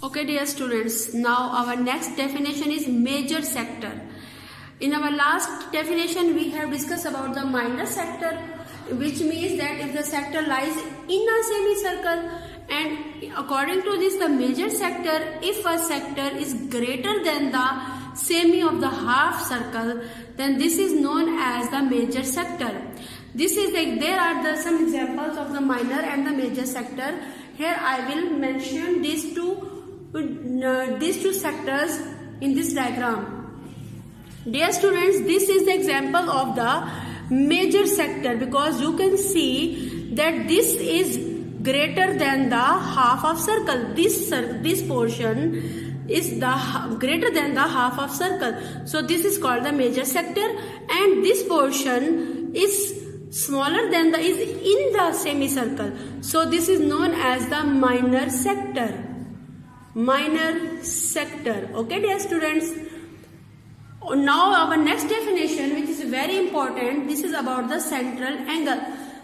Okay dear students, now our next definition is major sector. In our last definition we have discussed about the minor sector, which means that if the sector lies in a semicircle, and according to this the major sector, if a sector is greater than the semi of the half circle, then this is known as the major sector. This is like there are some examples of the minor and the major sector. Here I will mention these two sectors in this diagram. Dear students, this is the example of the major sector, because you can see that this is greater than the half of circle. This portion is the greater than the half of circle. So this is called the major sector, and this portion is smaller than is in the semicircle. So this is known as the minor sector. Minor sector. Okay dear students, now our next definition, which is very important, this is about the central angle.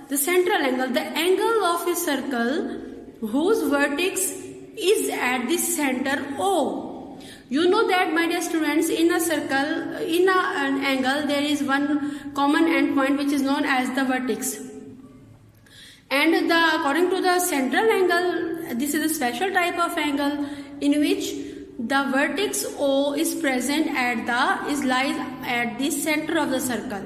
The central angle, the angle of a circle whose vertex is at the center O. You know that, my dear students, in a circle, in an angle, there is one common endpoint which is known as the vertex. And according to the central angle, this is a special type of angle in which the vertex O is present lies at the center of the circle.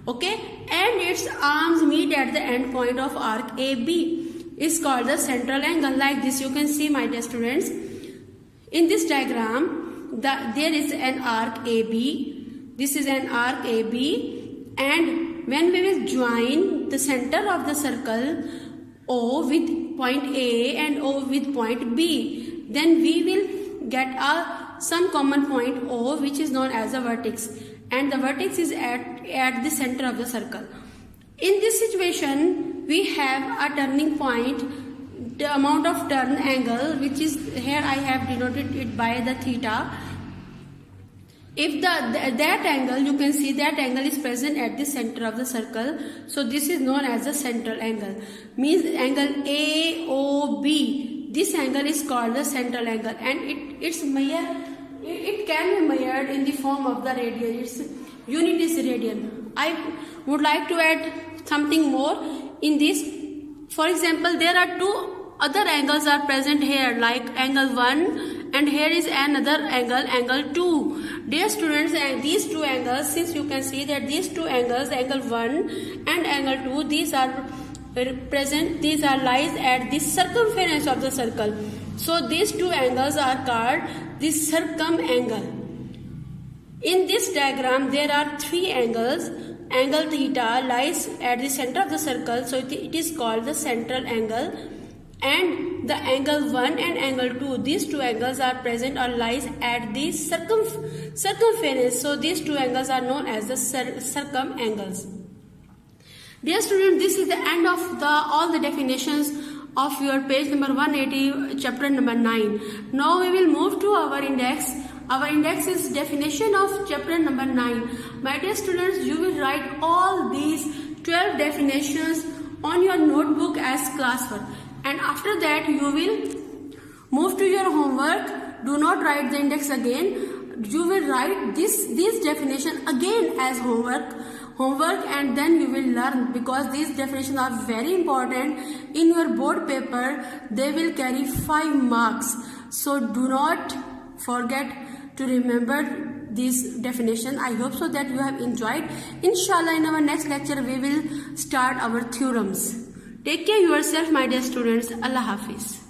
Okay, and its arms meet at the end point of arc AB is called the central angle. Like this, you can see, my dear students, in this diagram, there is an arc AB. This is an arc AB, and when we will join the center of the circle O with point A and O with point B, then we will get some common point O, which is known as the vertex, and the vertex is at the center of the circle. In this situation, we have a turning point, the amount of turn angle, which is here I have denoted it by the theta. If that angle, you can see that angle is present at the center of the circle, so this is known as the central angle. Means angle AOB, this angle is called the central angle, and it can be measured in the form of the radian. Its unit is radian. I would like to add something more in this. For example, there are two other angles are present here, like angle 1, and here is another angle 2. Dear students, these two angles, since you can see that these two angles, angle 1 and angle 2, these are present, these are lies at the circumference of the circle. So these two angles are called the circumangle. In this diagram, there are three angles. Angle theta lies at the center of the circle, so it is called the central angle. And the angle 1 and angle 2, these two angles are present or lies at the circumference. So these two angles are known as the circumangles. Dear students, this is the end of all the definitions of your page number 180, chapter number 9. Now we will move to our index. Our index is definition of chapter number 9. My dear students, you will write all these 12 definitions on your notebook as classwork. And after that, you will move to your homework. Do not write the index again. You will write this definition again as homework, and then you will learn, because these definitions are very important. In your board paper, they will carry 5 marks. So do not forget to remember this definition. I hope so that you have enjoyed. Inshallah, in our next lecture, we will start our theorems. Take care yourself, my dear students. Allah Hafiz.